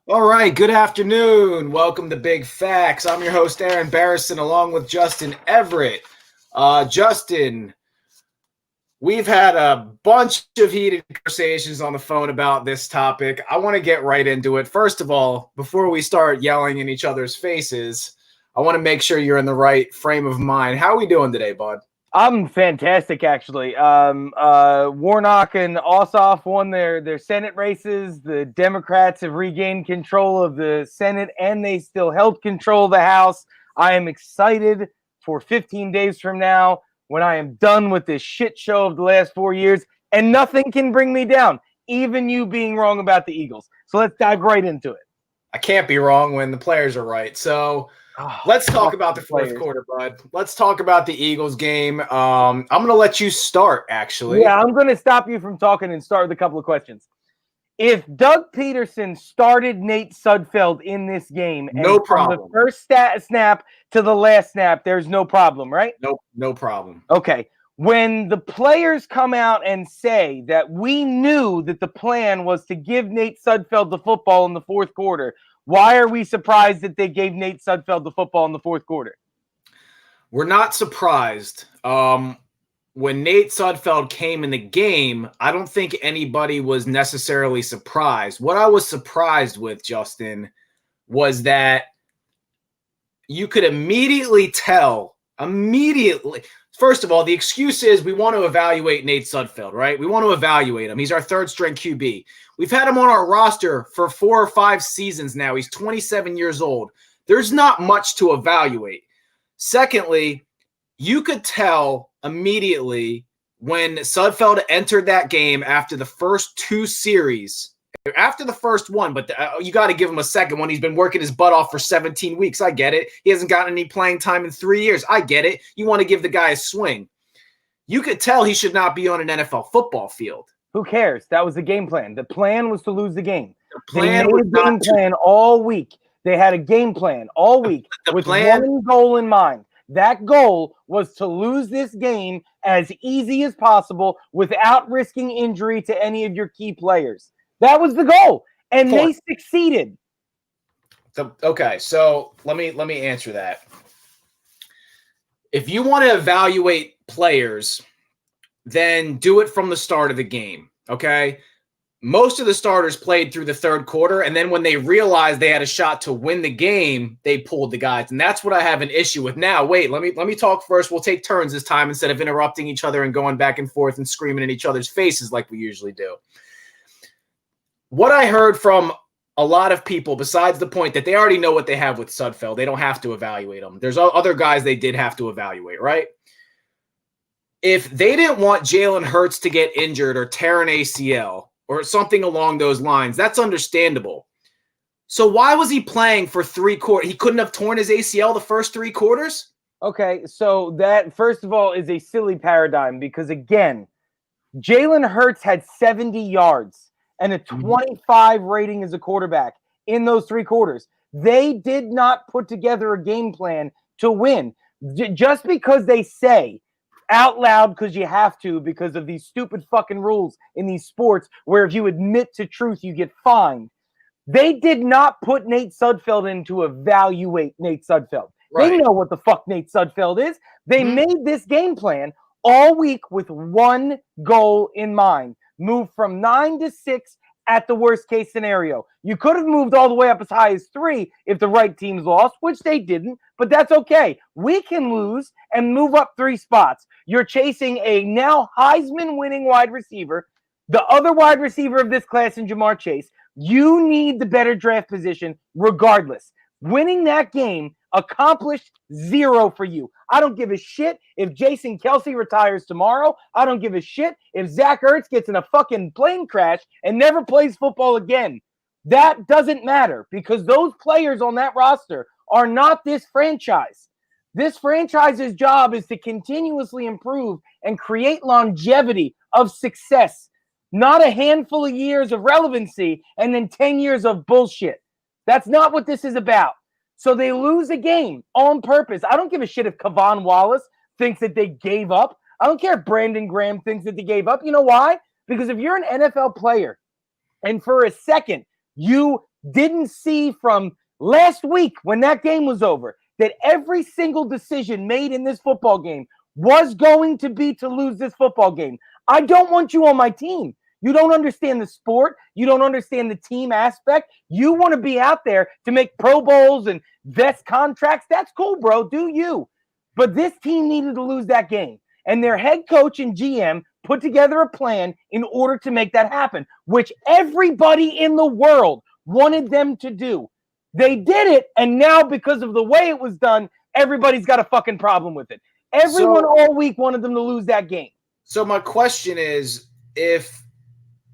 All right, good afternoon. Welcome to Big Facts. I'm your host, Aaron Barrison, along with Justin Everett. Justin, we've had a bunch of heated conversations on the phone about this topic. I want to get right into it. First of all, before we start yelling in each other's faces, I want to make sure you're in the right frame of mind. How are we doing today, bud? I'm fantastic, actually. Warnock and Ossoff won their Senate races. The Democrats have regained control of the Senate, and they still held control of the House. I am excited for 15 days from now when I am done with this shit show of the last 4 years, and nothing can bring me down, even you being wrong about the Eagles. So let's dive right into it. I can't be wrong when the players are right. So let's talk about the fourth quarter, bud. Let's talk about the Eagles game. I'm going to let you start, actually. Yeah, I'm going to stop you from talking and start with a couple of questions. If Doug Peterson started Nate Sudfeld in this game, no problem. From the first snap to the last snap, there's no problem, right? Nope, no problem. Okay. When the players come out and say that we knew that the plan was to give Nate Sudfeld the football in the fourth quarter, why are we surprised that they gave Nate Sudfeld the football in the fourth quarter? We're not surprised. When Nate Sudfeld came in the game, I don't think anybody was necessarily surprised. What I was surprised with, Justin, was that you could immediately tell, first of all, the excuse is we want to evaluate Nate Sudfeld, right? We want to evaluate him. He's our third-string QB. We've had him on our roster for 4 or 5 seasons now. He's 27 years old. There's not much to evaluate. Secondly, you could tell immediately when Sudfeld entered that game after the first 2 series, after the first one, but you got to give him a second one. He's been working his butt off for 17 weeks. I get it. He hasn't gotten any playing time in 3 years. I get it. You want to give the guy a swing. You could tell he should not be on an NFL football field. Who cares? That was the game plan. The plan was to lose the game. The plan was a game plan all week. They had a game plan all week with one goal in mind. That goal was to lose this game as easy as possible without risking injury to any of your key players. That was the goal, and they succeeded. Okay, so let me answer that. If you want to evaluate players, then do it from the start of the game, okay? Most of the starters played through the third quarter, and then when they realized they had a shot to win the game, they pulled the guys, and that's what I have an issue with. Now, wait, let me talk first. We'll take turns this time instead of interrupting each other and going back and forth and screaming in each other's faces like we usually do. What I heard from a lot of people, besides the point that they already know what they have with Sudfeld, they don't have to evaluate him. There's other guys they did have to evaluate, right? If they didn't want Jalen Hurts to get injured or tear an ACL or something along those lines, that's understandable. So why was he playing for 3 quarters? He couldn't have torn his ACL the first 3 quarters? Okay, so that, first of all, is a silly paradigm because, again, Jalen Hurts had 70 yards and a 25 rating as a quarterback in those 3 quarters. They did not put together a game plan to win. Just because they say out loud, because you have to, because of these stupid fucking rules in these sports where if you admit to truth, you get fined. They did not put Nate Sudfeld in to evaluate Nate Sudfeld. Right. They know what the fuck Nate Sudfeld is. They made this game plan all week with one goal in mind. Move from 9 to 6 at the worst case scenario. You could have moved all the way up as high as 3 if the right teams lost, which they didn't, but that's okay. We can lose and move up 3 spots. You're chasing a now Heisman winning wide receiver, the other wide receiver of this class in Jamar Chase. You need the better draft position regardless. Winning that game accomplished 0 for you. I don't give a shit if Jason Kelce retires tomorrow. I don't give a shit if Zach Ertz gets in a fucking plane crash and never plays football again. That doesn't matter because those players on that roster are not this franchise. This franchise's job is to continuously improve and create longevity of success, not a handful of years of relevancy and then 10 years of bullshit. That's not what this is about. So they lose a game on purpose. I don't give a shit if Kavon Wallace thinks that they gave up. I don't care if Brandon Graham thinks that they gave up. You know why? Because if you're an NFL player and for a second you didn't see from last week when that game was over that every single decision made in this football game was going to be to lose this football game. I don't want you on my team. You don't understand the sport. You don't understand the team aspect. You want to be out there to make Pro Bowls and vest contracts. That's cool, bro. Do you? But this team needed to lose that game. And their head coach and GM put together a plan in order to make that happen, which everybody in the world wanted them to do. They did it, and now because of the way it was done, everybody's got a fucking problem with it. Everyone all week wanted them to lose that game. So my question is, if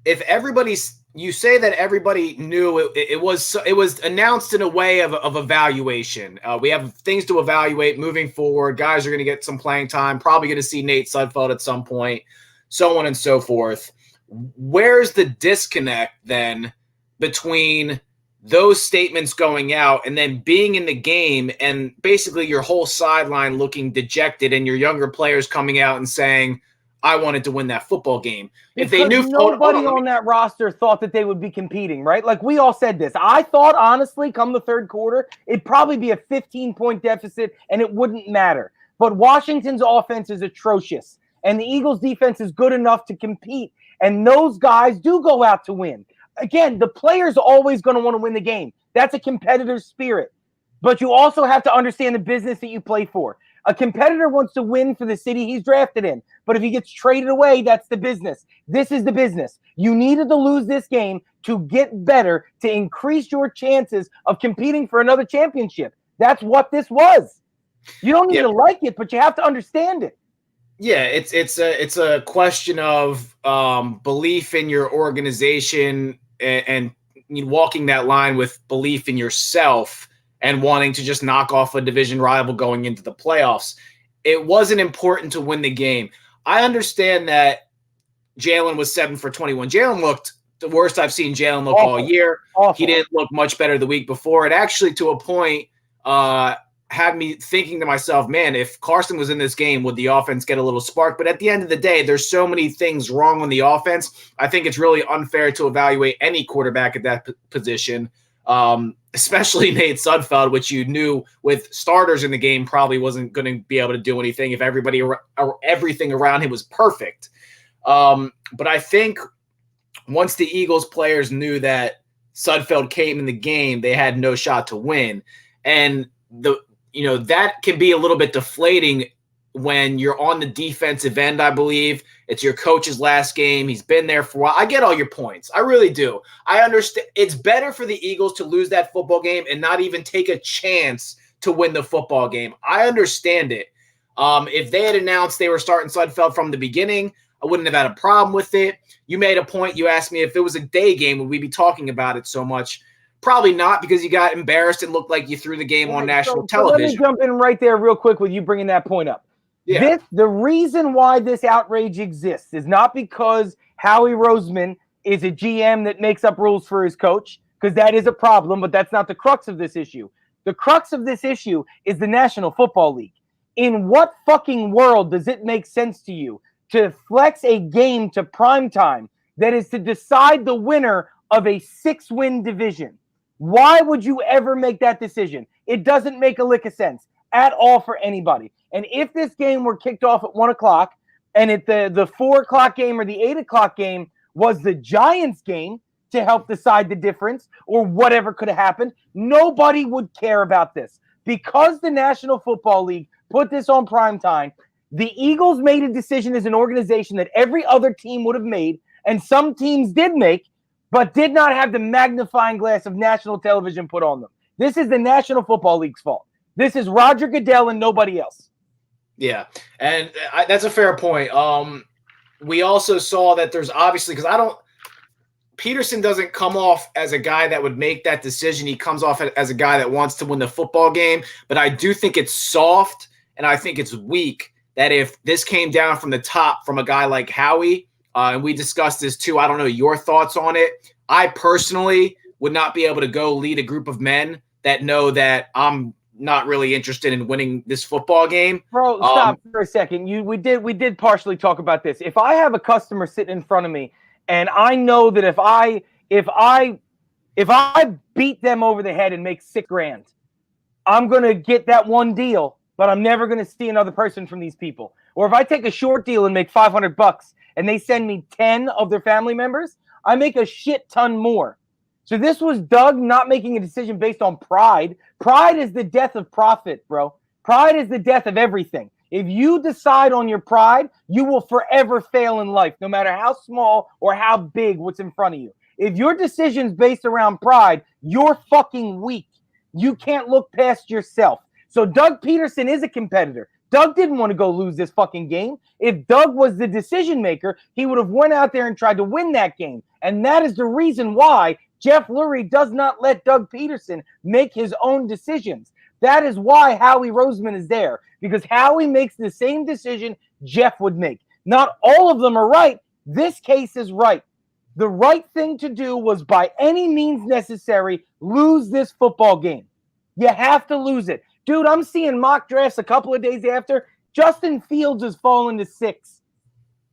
everybody's, you say that everybody knew it was announced in a way of evaluation. We have things to evaluate moving forward. Guys are going to get some playing time, probably going to see Nate Sudfeld at some point, so on and so forth. Where's the disconnect then between those statements going out and then being in the game and basically your whole sideline looking dejected and your younger players coming out and saying, I wanted to win that football game? If they knew, nobody on that roster thought that they would be competing, right? Like we all said this. I thought, honestly, come the third quarter, it'd probably be a 15-point deficit and it wouldn't matter. But Washington's offense is atrocious and the Eagles' defense is good enough to compete. And those guys do go out to win. Again, the player's always going to want to win the game. That's a competitive spirit. But you also have to understand the business that you play for. A competitor wants to win for the city he's drafted in. But if he gets traded away, that's the business. This is the business. You needed to lose this game to get better, to increase your chances of competing for another championship. That's what this was. You don't need to like it, but you have to understand it. Yeah, it's a question of belief in your organization and walking that line with belief in yourself and wanting to just knock off a division rival going into the playoffs. It wasn't important to win the game. I understand that Jalen was 7 for 21. Jalen looked the worst I've seen Jalen look all year. Awful. He didn't look much better the week before. It actually, to a point, had me thinking to myself, man, if Carson was in this game, would the offense get a little spark? But at the end of the day, there's so many things wrong on the offense. I think it's really unfair to evaluate any quarterback at that position, especially Nate Sudfeld, which you knew with starters in the game probably wasn't going to be able to do anything if everything around him was perfect. But I think once the Eagles players knew that Sudfeld came in the game, they had no shot to win. And that can be a little bit deflating when you're on the defensive end, I believe. It's your coach's last game. He's been there for a while. I get all your points. I really do. I understand. It's better for the Eagles to lose that football game and not even take a chance to win the football game. I understand it. If they had announced they were starting Sudfeld from the beginning, I wouldn't have had a problem with it. You made a point. You asked me if it was a day game, would we be talking about it so much? Probably not, because you got embarrassed and looked like you threw the game on national television. Let me jump in right there real quick with you bringing that point up. Yeah. The reason why this outrage exists is not because Howie Roseman is a GM that makes up rules for his coach, because that is a problem, but that's not the crux of this issue. The crux of this issue is the National Football League. In what fucking world does it make sense to you to flex a game to primetime that is to decide the winner of a 6-win division? Why would you ever make that decision? It doesn't make a lick of sense at all for anybody. And if this game were kicked off at 1 o'clock and at the 4 o'clock game or the 8 o'clock game was the Giants game to help decide the difference or whatever could have happened, nobody would care about this. Because the National Football League put this on primetime, the Eagles made a decision as an organization that every other team would have made, and some teams did make, but did not have the magnifying glass of national television put on them. This is the National Football League's fault. This is Roger Goodell and nobody else. Yeah, and that's a fair point. We also saw that there's obviously, because Peterson doesn't come off as a guy that would make that decision. He comes off as a guy that wants to win the football game, but I do think it's soft and I think it's weak that if this came down from the top from a guy like Howie, and we discussed this too. I don't know your thoughts on it. I personally would not be able to go lead a group of men that know that I'm not really interested in winning this football game. Bro, stop for a second. We did partially talk about this. If I have a customer sitting in front of me and I know that if I If I beat them over the head and make $6,000, I'm going to get that one deal, but I'm never going to see another person from these people. Or if I take a short deal and make $500 and they send me 10 of their family members, I make a shit ton more. So this was Doug not making a decision based on pride. Pride is the death of profit, bro. Pride is the death of everything. If you decide on your pride, you will forever fail in life, no matter how small or how big what's in front of you. If your decision's based around pride, you're fucking weak. You can't look past yourself. So Doug Peterson is a competitor. Doug didn't want to go lose this fucking game. If Doug was the decision maker, he would have went out there and tried to win that game. And that is the reason why Jeff Lurie does not let Doug Peterson make his own decisions. That is why Howie Roseman is there, because Howie makes the same decision Jeff would make. Not all of them are right. This case is right. The right thing to do was, by any means necessary, lose this football game. You have to lose it. Dude, I'm seeing mock drafts a couple of days after. Justin Fields has fallen to 6.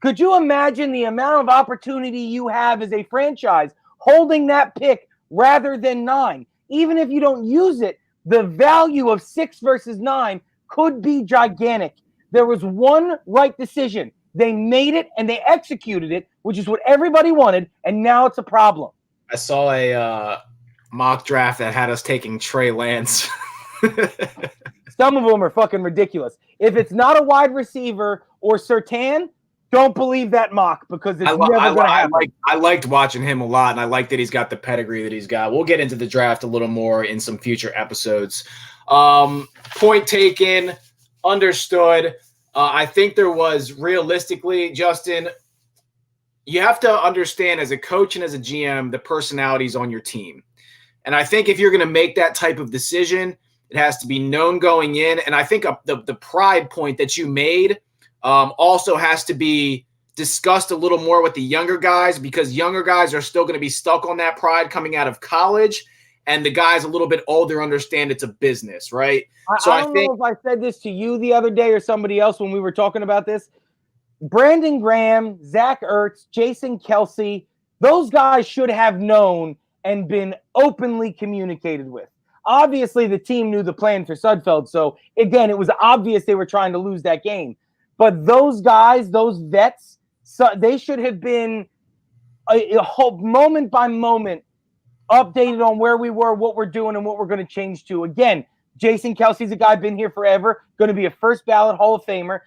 Could you imagine the amount of opportunity you have as a franchise holding that pick rather than 9? Even if you don't use it, the value of 6 versus 9 could be gigantic. There was one right decision. They made it and they executed it, which is what everybody wanted, and now it's a problem. I saw a mock draft that had us taking Trey Lance. Some of them are fucking ridiculous. If it's not a wide receiver or Surtain, don't believe that mock, because it's never going to happen. I liked watching him a lot, and I like that he's got the pedigree that he's got. We'll get into the draft a little more in some future episodes. Point taken, understood. I think there was, realistically, Justin, you have to understand as a coach and as a GM the personalities on your team. And I think if you're going to make that type of decision, it has to be known going in. And I think the pride point that you made also has to be discussed a little more with the younger guys, because younger guys are still going to be stuck on that pride coming out of college. And the guys a little bit older understand it's a business, right? I don't know if I said this to you the other day or somebody else when we were talking about this. Brandon Graham, Zach Ertz, Jason Kelsey, those guys should have known and been openly communicated with. Obviously, the team knew the plan for Sudfeld. So, again, it was obvious they were trying to lose that game. But those guys, those vets, they should have been a whole moment by moment updated on where we were, what we're doing, and what we're going to change to. Again, Jason Kelsey's a guy been here forever, going to be a first ballot Hall of Famer.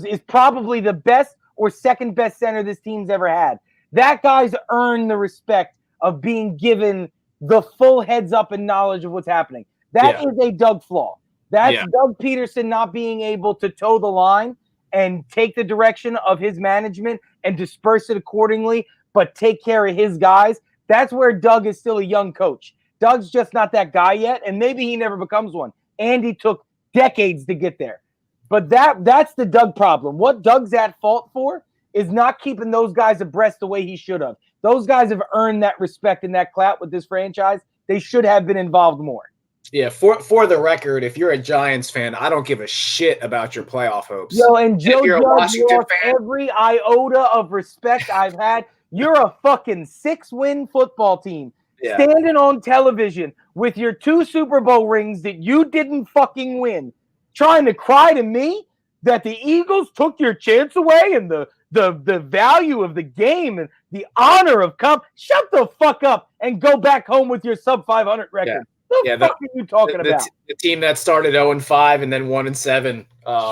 Is probably the best or second best center this team's ever had. That guy's earned the respect of being given the full heads up and knowledge of what's happening. That is a Doug flaw. That's Doug Peterson not being able to toe the line and take the direction of his management and disperse it accordingly, but take care of his guys. That's where Doug is still a young coach. Doug's just not that guy yet, and maybe he never becomes one. Andy took decades to get there. But that's the Doug problem. What Doug's at fault for is not keeping those guys abreast the way he should have. Those guys have earned that respect and that clout with this franchise. They should have been involved more. Yeah, for the record, if you're a Giants fan, I don't give a shit about your playoff hopes. Yo, and Joe Judge lost every iota of respect I've had. You're a fucking 6-win football team standing on television with your 2 Super Bowl rings that you didn't fucking win, trying to cry to me that the Eagles took your chance away and the value of the game and the honor of shut the fuck up and go back home with your sub 500 record. What the fuck are you talking about? The team that started 0-5 and then 1-7.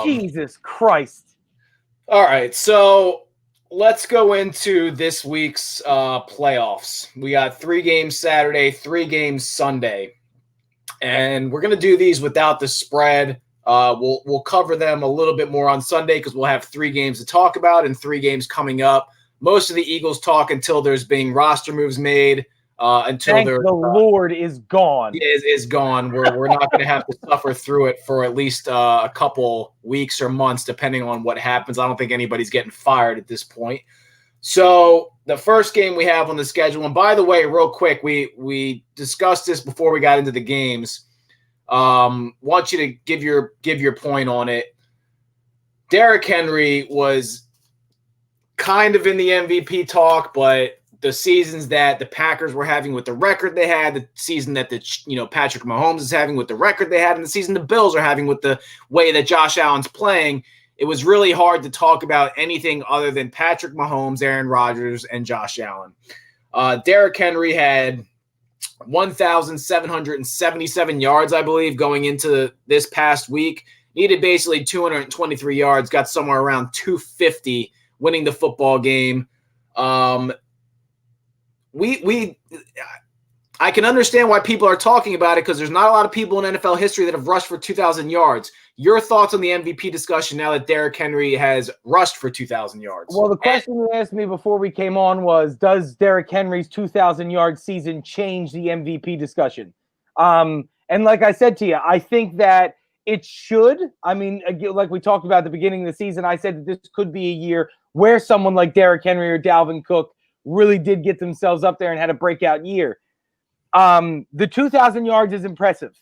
Jesus Christ. All right, so let's go into this week's playoffs. We got 3 games Saturday, 3 games Sunday. And we're going to do these without the spread. We'll cover them a little bit more on Sunday because we'll have 3 games to talk about and 3 games coming up. Most of the Eagles talk until there's being roster moves made. Until the Lord is gone. Is gone. We're not going to have to suffer through it for at least a couple weeks or months, depending on what happens. I don't think anybody's getting fired at this point. So the first game we have on the schedule, and by the way, real quick, we discussed this before we got into the games. Want you to give your point on it. Derrick Henry was kind of in the MVP talk, but the seasons that the Packers were having with the record they had, the season that Patrick Mahomes is having with the record they had, and the season the Bills are having with the way that Josh Allen's playing, it was really hard to talk about anything other than Patrick Mahomes, Aaron Rodgers, and Josh Allen. Derrick Henry had 1,777 yards, I believe, going into this past week. Needed basically 223 yards, got somewhere around 250 winning the football game. I can understand why people are talking about it because there's not a lot of people in NFL history that have rushed for 2,000 yards. Your thoughts on the MVP discussion now that Derrick Henry has rushed for 2,000 yards? Well, the question you asked me before we came on was, does Derrick Henry's 2,000-yard season change the MVP discussion? And like I said to you, I think that it should. I mean, like we talked about at the beginning of the season, I said that this could be a year where someone like Derrick Henry or Dalvin Cook really did get themselves up there and had a breakout year. The 2,000 yards is impressive.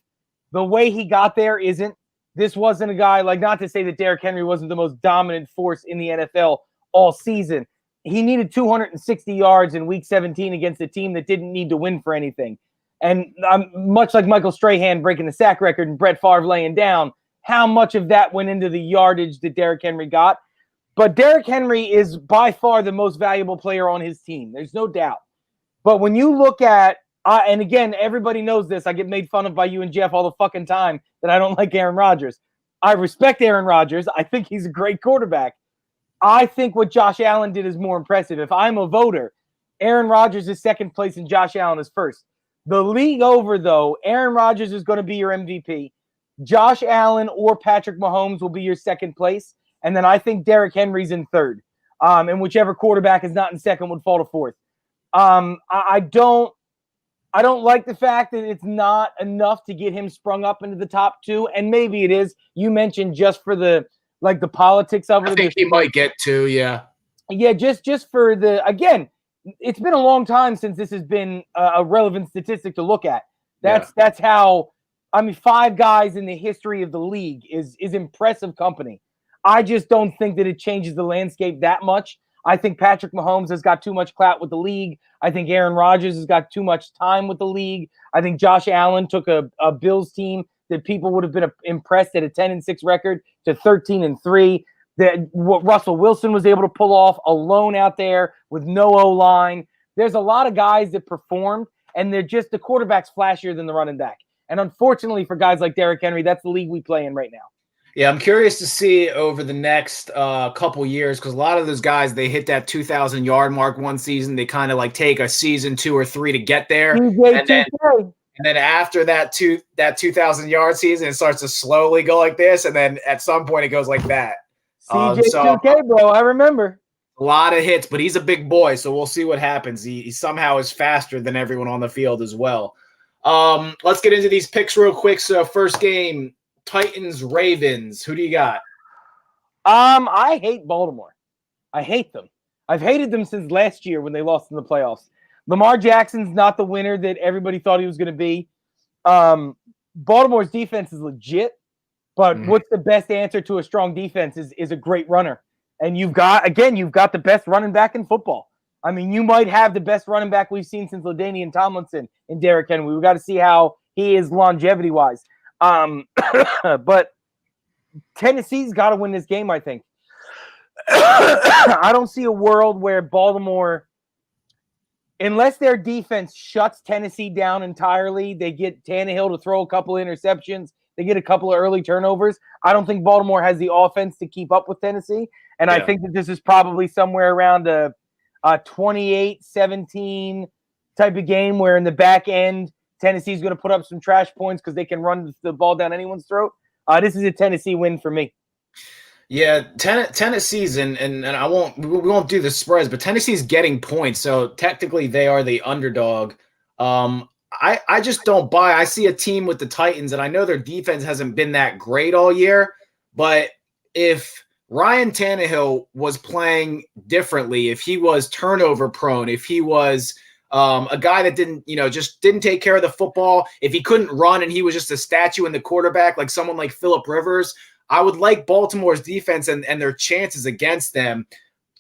The way he got there isn't. This wasn't a guy, like, not to say that Derrick Henry wasn't the most dominant force in the NFL all season. He needed 260 yards in week 17 against a team that didn't need to win for anything. And much like Michael Strahan breaking the sack record and Brett Favre laying down, how much of that went into the yardage that Derrick Henry got? But Derrick Henry is by far the most valuable player on his team. There's no doubt. But when you look at, and again, everybody knows this. I get made fun of by you and Jeff all the fucking time that I don't like Aaron Rodgers. I respect Aaron Rodgers. I think he's a great quarterback. I think what Josh Allen did is more impressive. If I'm a voter, Aaron Rodgers is second place and Josh Allen is first. The league over, though, Aaron Rodgers is going to be your MVP. Josh Allen or Patrick Mahomes will be your second place. And then I think Derrick Henry's in third. And whichever quarterback is not in second would fall to fourth. I don't like the fact that it's not enough to get him sprung up into the top two. And maybe it is. You mentioned just for the politics of it. I think he might get two, yeah. Yeah, just for again, it's been a long time since this has been a relevant statistic to look at. That's how, 5 guys in the history of the league is impressive company. I just don't think that it changes the landscape that much. I think Patrick Mahomes has got too much clout with the league. I think Aaron Rodgers has got too much time with the league. I think Josh Allen took a Bills team that people would have been impressed at a 10-6 record to 13-3. That what Russell Wilson was able to pull off alone out there with no O-line. There's a lot of guys that performed, and they're just the quarterback's flashier than the running back. And unfortunately for guys like Derrick Henry, that's the league we play in right now. Yeah, I'm curious to see over the next couple years because a lot of those guys, they hit that 2,000-yard mark one season. They kind of like take a season 2 or 3 to get there. And then after that 2,000-yard season, it starts to slowly go like this. And then at some point, it goes like that. CJ2K, bro, I remember. A lot of hits, but he's a big boy, so we'll see what happens. He somehow is faster than everyone on the field as well. Let's get into these picks real quick. So first game, Titans-Ravens. Who do you got? I hate Baltimore. I hate them. I've hated them since last year when they lost in the playoffs. Lamar Jackson's not the winner that everybody thought he was going to be. Baltimore's defense is legit, but what's the best answer to a strong defense is a great runner. And you've got the best running back in football. I mean, you might have the best running back we've seen since LaDainian Tomlinson in Derrick Henry. We've got to see how he is longevity-wise. But Tennessee's got to win this game, I think. I don't see a world where Baltimore, unless their defense shuts Tennessee down entirely, they get Tannehill to throw a couple of interceptions, they get a couple of early turnovers. I don't think Baltimore has the offense to keep up with Tennessee. And I think that this is probably somewhere around a 28-17 type of game where in the back end, Tennessee's going to put up some trash points because they can run the ball down anyone's throat. This is a Tennessee win for me. Yeah, Tennessee's and we won't do the spreads, but Tennessee's getting points, so technically they are the underdog. I just don't buy. I see a team with the Titans, and I know their defense hasn't been that great all year, but if Ryan Tannehill was playing differently, if he was turnover prone, if he was a guy that just didn't take care of the football, if he couldn't run and he was just a statue in the quarterback, like someone like Phillip Rivers, I would like Baltimore's defense and their chances against them.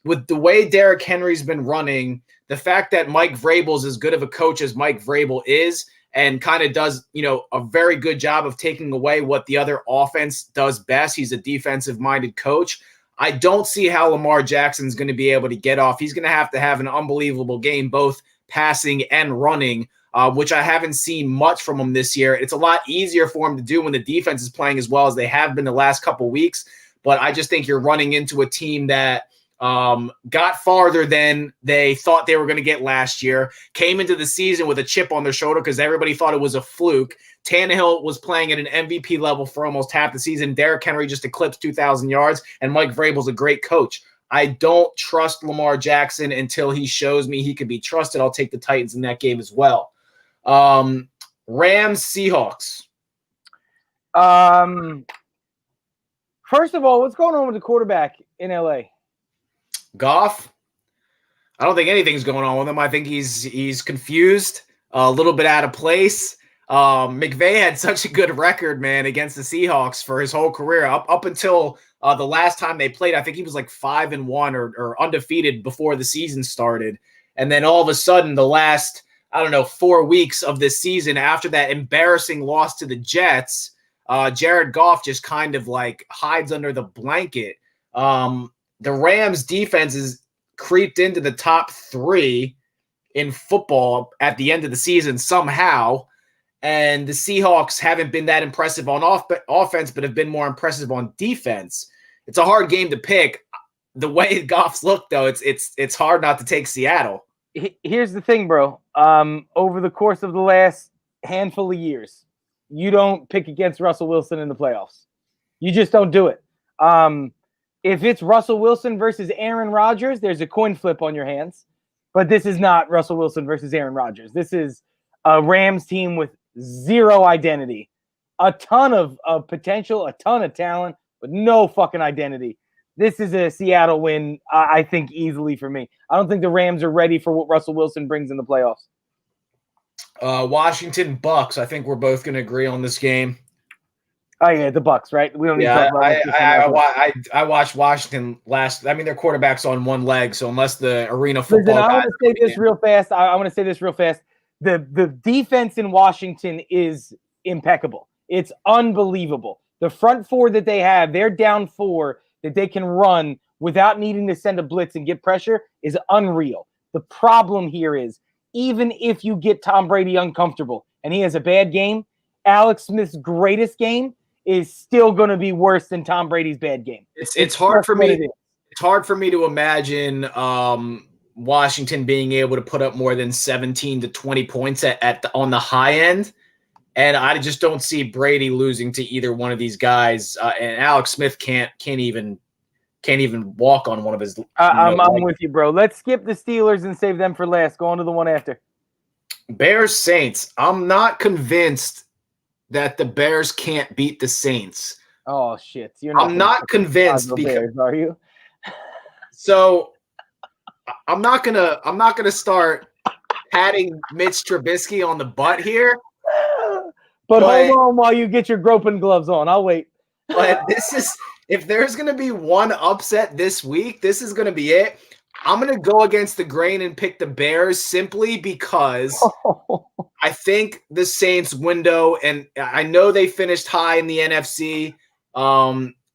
With the way Derrick Henry's been running, the fact that Mike Vrabel's as good of a coach as Mike Vrabel is and kind of does, a very good job of taking away what the other offense does best. He's a defensive-minded coach. I don't see how Lamar Jackson's going to be able to get off. He's going to have an unbelievable game, both passing and running, which I haven't seen much from him this year. It's a lot easier for him to do when the defense is playing as well as they have been the last couple of weeks. But I just think you're running into a team that got farther than they thought they were going to get last year, came into the season with a chip on their shoulder because everybody thought it was a fluke. Tannehill was playing at an MVP level for almost half the season. Derrick Henry just eclipsed 2,000 yards, and Mike Vrabel's a great coach. I don't trust Lamar Jackson until he shows me he can be trusted. I'll take the Titans in that game as well. Rams, Seahawks. First of all, what's going on with the quarterback in LA? Goff. I don't think anything's going on with him. I think he's confused, a little bit out of place. McVay had such a good record, man, against the Seahawks for his whole career. Up until the last time they played, I think he was like 5-1 or undefeated before the season started. And then all of a sudden, the last, 4 weeks of this season, after that embarrassing loss to the Jets, Jared Goff just kind of like hides under the blanket. The Rams defense is creeped into the top 3 in football at the end of the season somehow. And the Seahawks haven't been that impressive on offense, but have been more impressive on defense. It's a hard game to pick. The way Goff's looked, though, it's hard not to take Seattle. Here's the thing, bro. Over the course of the last handful of years, you don't pick against Russell Wilson in the playoffs. You just don't do it. If it's Russell Wilson versus Aaron Rodgers, there's a coin flip on your hands. But this is not Russell Wilson versus Aaron Rodgers. This is a Rams team with zero identity, a ton of potential, a ton of talent, but no fucking identity. This is a Seattle win, I think, easily for me. I don't think the Rams are ready for what Russell Wilson brings in the playoffs. Washington Bucks. I think we're both going to agree on this game. Oh yeah, the Bucks, right? We don't need to talk about I watched Washington last. I mean, their quarterback's on one leg, so unless the arena football. Listen, I want to say this real fast. I want to say this real fast. The defense in Washington is impeccable. It's unbelievable. The front 4 that they have, they're down 4 that they can run without needing to send a blitz and get pressure is unreal. The problem here is even if you get Tom Brady uncomfortable and he has a bad game, Alex Smith's greatest game is still going to be worse than Tom Brady's bad game. It's hard for me. It's hard for me to imagine Washington being able to put up more than 17 to 20 points on the high end, and I just don't see Brady losing to either one of these guys. And Alex Smith can't even walk on one of his. I'm with you, bro. Let's skip the Steelers and save them for last. Go on to the one after. Bears Saints. I'm not convinced that the Bears can't beat the Saints. Oh shit! I'm not convinced because Bears, are you? So I'm not gonna start patting Mitch Trubisky on the butt here. But hold on while you get your groping gloves on. I'll wait. But if there's gonna be one upset this week, this is gonna be it. I'm going to go against the grain and pick the Bears simply because I think the Saints window, and I know they finished high in the NFC.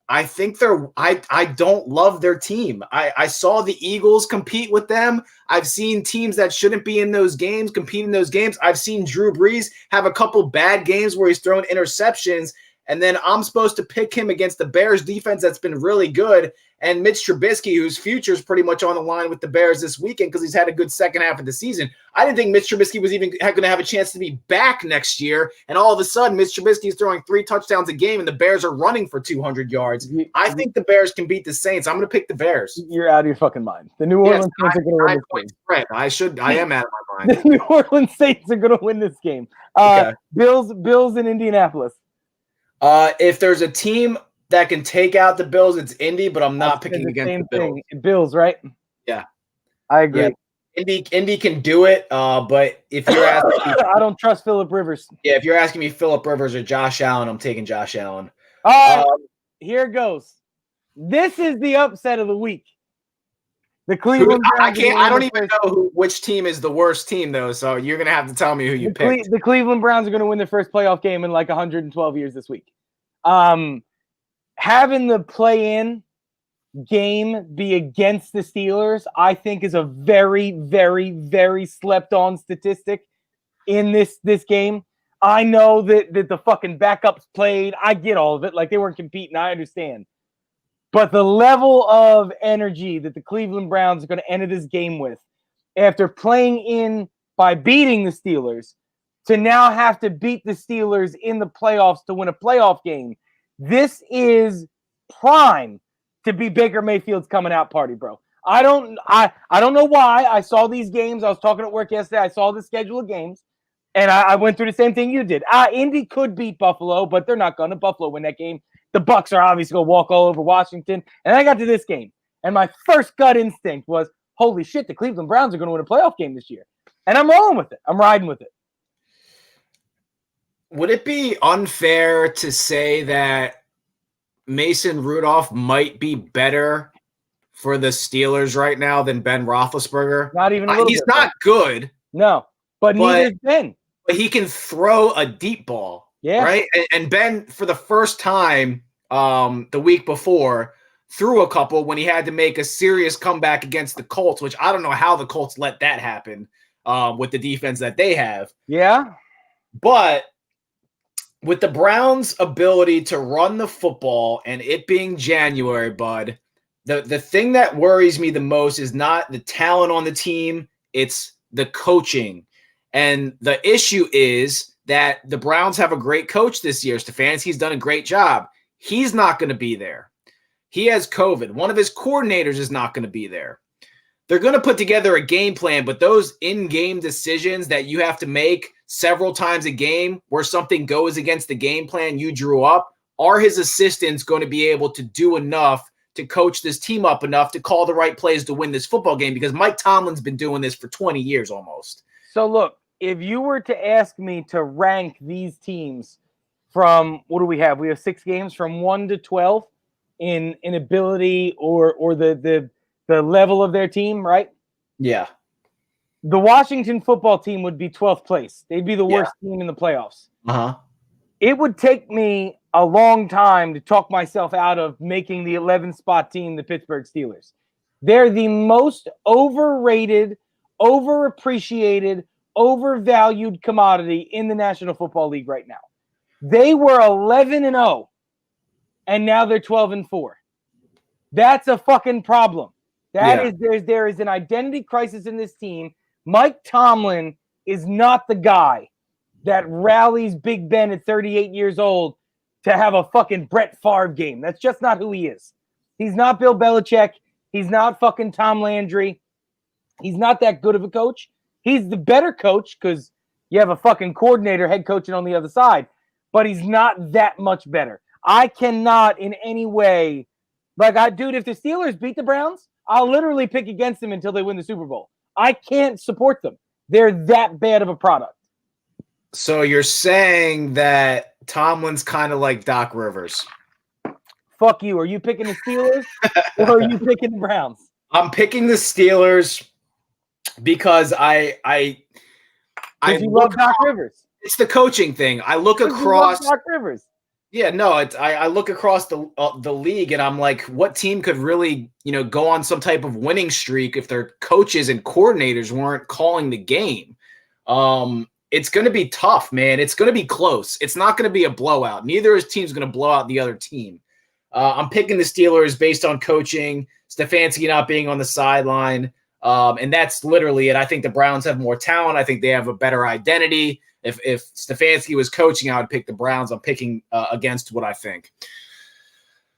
I think I don't love their team. I saw the Eagles compete with them. I've seen teams that shouldn't be in those games compete in those games. I've seen Drew Brees have a couple bad games where he's thrown interceptions. And then I'm supposed to pick him against the Bears defense that's been really good. And Mitch Trubisky, whose future is pretty much on the line with the Bears this weekend because he's had a good second half of the season. I didn't think Mitch Trubisky was even going to have a chance to be back next year. And all of a sudden, Mitch Trubisky is throwing 3 touchdowns a game and the Bears are running for 200 yards. I think the Bears can beat the Saints. I'm going to pick the Bears. You're out of your fucking mind. The New Orleans Saints are going to win this game. I am out of my mind. The New Orleans Saints are going to win this game. Okay. Bills in Indianapolis. If there's a team that can take out the Bills, it's Indy, but I'm not picking against the Bills. Bills, right? Yeah. I agree. Yeah. Indy can do it, but if you're asking me, I don't trust Phillip Rivers. Yeah, if you're asking me Phillip Rivers or Josh Allen, I'm taking Josh Allen. Here it goes. This is the upset of the week. The Cleveland I Browns. can't. I don't even know which team is the worst team, though. So you're gonna have to tell me who you picked. The Cleveland Browns are going to win their first playoff game in like 112 years this week. Having the play-in game be against the Steelers, I think, is a very, very, very slept-on statistic in this game. I know that the fucking backups played. I get all of it. Like, they weren't competing. I understand. But the level of energy that the Cleveland Browns are going to enter this game with, after playing in by beating the Steelers, to now have to beat the Steelers in the playoffs to win a playoff game, this is prime to be Baker Mayfield's coming out party, bro. I don't know why. I saw these games. I was talking at work yesterday. I saw the schedule of games, and I went through the same thing you did. Indy could beat Buffalo, but they're not going to. Buffalo win that game. The Bucks are obviously going to walk all over Washington. And I got to this game, and my first gut instinct was, holy shit, the Cleveland Browns are going to win a playoff game this year. And I'm rolling with it. I'm riding with it. Would it be unfair to say that Mason Rudolph might be better for the Steelers right now than Ben Roethlisberger? Not even a little He's bit. not good. No, but neither is Ben. But he can throw a deep ball. Yeah. Right? And Ben, for the first time the week before, threw a couple when he had to make a serious comeback against the Colts, which I don't know how the Colts let that happen with the defense that they have. Yeah. But with the Browns' ability to run the football and it being January, bud, the thing that worries me the most is not the talent on the team, it's the coaching. And the issue is that the Browns have a great coach this year. Stefanski's done a great job. He's not going to be there. He has COVID. One of his coordinators is not going to be there. They're going to put together a game plan, but those in-game decisions that you have to make several times a game where something goes against the game plan you drew up, are his assistants going to be able to do enough to coach this team up enough to call the right plays to win this football game? Because Mike Tomlin's been doing this for 20 years almost. So look, if you were to ask me to rank these teams from, what do we have? We have 6 games from 1 to 12 in ability or the level of their team, right? Yeah. The Washington football team would be 12th place. They'd be the worst team in the playoffs. Uh-huh. It would take me a long time to talk myself out of making the 11th spot team the Pittsburgh Steelers. They're the most overrated, overappreciated, overvalued commodity in the National Football League right now. They were 11-0, and now they're 12-4. That's a fucking problem. There is an identity crisis in this team. Mike Tomlin is not the guy that rallies Big Ben at 38 years old to have a fucking Brett Favre game. That's just not who he is. He's not Bill Belichick. He's not fucking Tom Landry. He's not that good of a coach. He's the better coach because you have a fucking coordinator head coaching on the other side, but he's not that much better. I cannot in any way, dude, if the Steelers beat the Browns, I'll literally pick against them until they win the Super Bowl. I can't support them. They're that bad of a product. So you're saying that Tomlin's kind of like Doc Rivers. Fuck you. Are you picking the Steelers or are you picking the Browns? I'm picking the Steelers because I love Doc Rivers. It's the coaching thing. I look across Doc Rivers. Yeah, no, I look across the league and I'm like, what team could really, go on some type of winning streak if their coaches and coordinators weren't calling the game? It's going to be tough, man. It's going to be close. It's not going to be a blowout. Neither of his team's going to blow out the other team. I'm picking the Steelers based on coaching, Stefanski not being on the sideline, and that's literally it. I think the Browns have more talent. I think they have a better identity. If Stefanski was coaching, I would pick the Browns. I'm picking against what I think.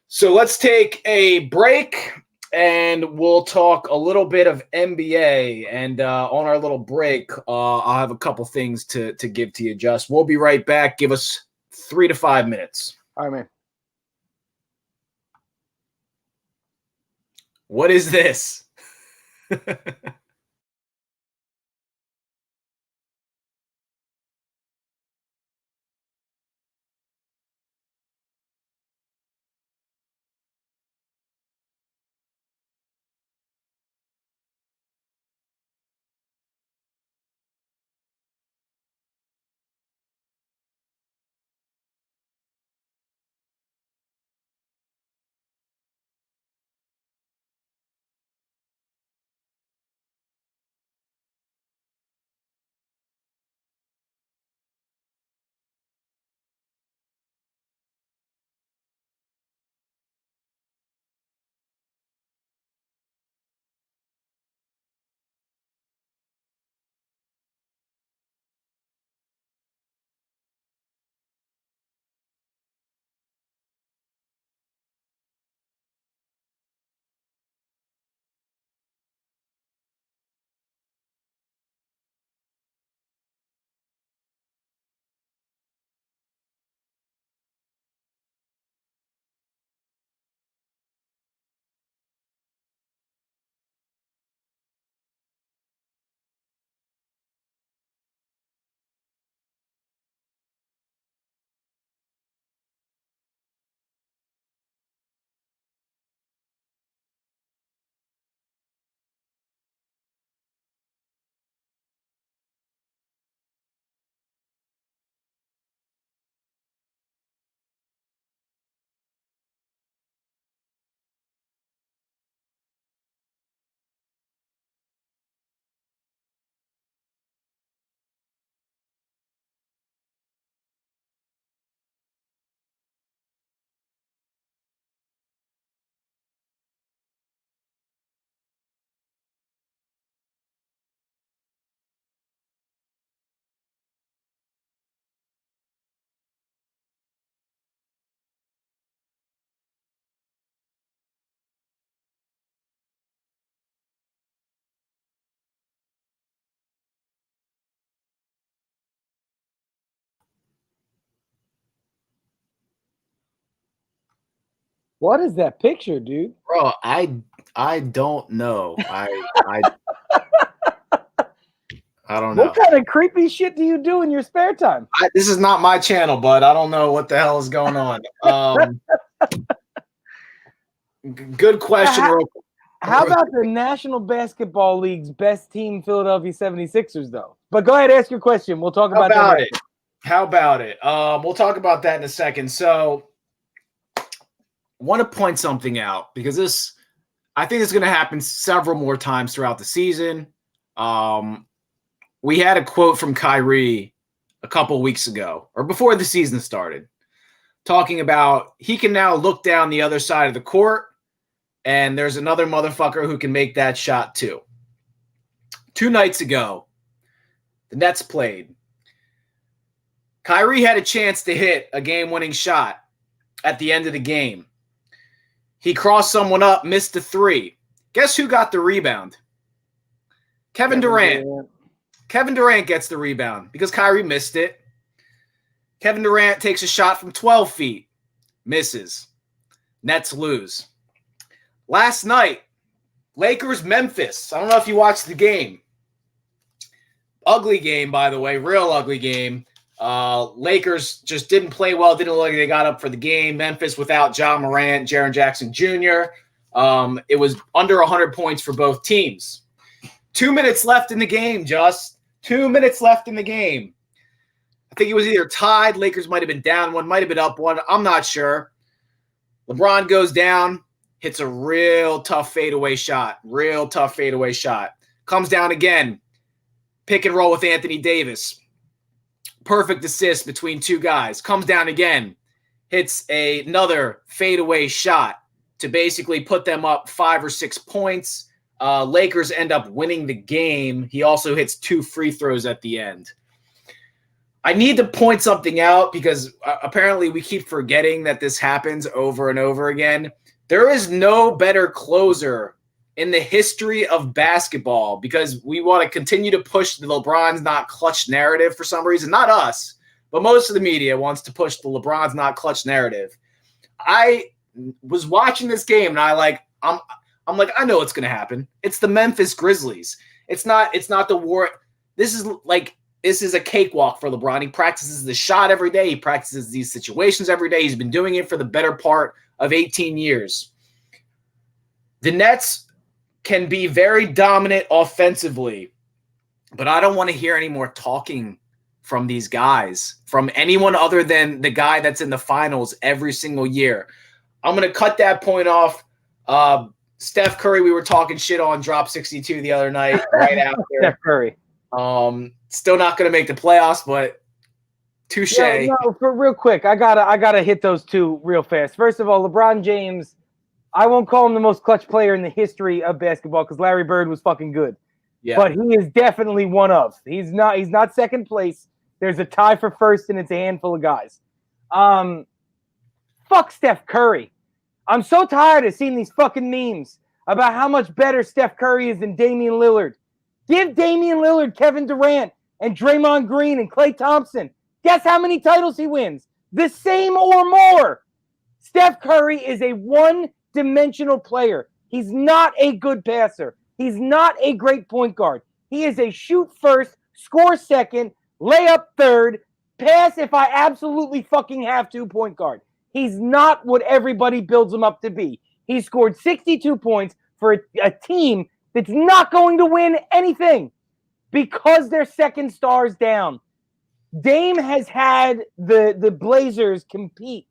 So let's take a break, and we'll talk a little bit of NBA. And on our little break, I'll have a couple things to give to you, Just. We'll be right back. Give us 3 to 5 minutes. All right, man. What is this? What is that picture, dude? Bro, I don't know. I don't What know. kind of creepy shit do you do in your spare time? This is not my channel, but I don't know what the hell is going on. Good question. How about the National Basketball League's best team, Philadelphia 76ers, though? But go ahead, ask your question. We'll talk about that later. How about it? We'll talk about that in a second. So, want to point something out because I think it's going to happen several more times throughout the season. We had a quote from Kyrie a couple weeks ago, or before the season started, talking about he can now look down the other side of the court, and there's another motherfucker who can make that shot too. 2 nights ago, the Nets played. Kyrie had a chance to hit a game-winning shot at the end of the game. He crossed someone up, missed a 3. Guess who got the rebound? Kevin Durant. Kevin Durant gets the rebound because Kyrie missed it. Kevin Durant takes a shot from 12 feet, misses. Nets lose. Last night, Lakers-Memphis. I don't know if you watched the game. Ugly game, by the way, real ugly game. Lakers just didn't play well, didn't look like they got up for the game. Memphis without Ja Morant, Jaren Jackson Jr. It was under 100 points for both teams. 2 minutes left in the game, just 2 minutes left in the game. I think it was either tied. Lakers might have been down one, might have been up one. I'm not sure. LeBron goes down, hits a real tough fadeaway shot. Comes down again. Pick and roll with Anthony Davis. Perfect assist between 2 guys. Comes down again. Hits another fadeaway shot to basically put them up 5 or 6 points. Lakers end up winning the game. He also hits 2 free throws at the end. I need to point something out because apparently we keep forgetting that this happens over and over again. There is no better closer in the history of basketball because we want to continue to push the LeBron's not clutch narrative for some reason. Not us, but most of the media wants to push the LeBron's not clutch narrative. I was watching this game and I'm like, I know what's going to happen. It's the Memphis Grizzlies. It's not the war. This is a cakewalk for LeBron. He practices the shot every day. He practices these situations every day. He's been doing it for the better part of 18 years. The Nets can be very dominant offensively, but I don't want to hear any more talking from these guys, from anyone other than the guy that's in the finals every single year. I'm going to cut that point off. Steph Curry, we were talking shit on, drop 62 the other night, right after. Steph Curry. Still not going to make the playoffs, but touche. No, for real quick, I gotta hit those 2 real fast. First of all, LeBron James, I won't call him the most clutch player in the history of basketball because Larry Bird was fucking good. Yeah. But he is definitely one of. He's not second place. There's a tie for first, and it's a handful of guys. Fuck Steph Curry. I'm so tired of seeing these fucking memes about how much better Steph Curry is than Damian Lillard. Give Damian Lillard, Kevin Durant, and Draymond Green and Klay Thompson. Guess how many titles he wins? The same or more. Steph Curry is a one-dimensional player. He's not a good passer. He's not a great point guard. He is a shoot first, score second, lay up third, pass if I absolutely fucking have to point guard. He's not what everybody builds him up to be. He scored 62 points for a team that's not going to win anything because their second star's down. Dame has had the Blazers compete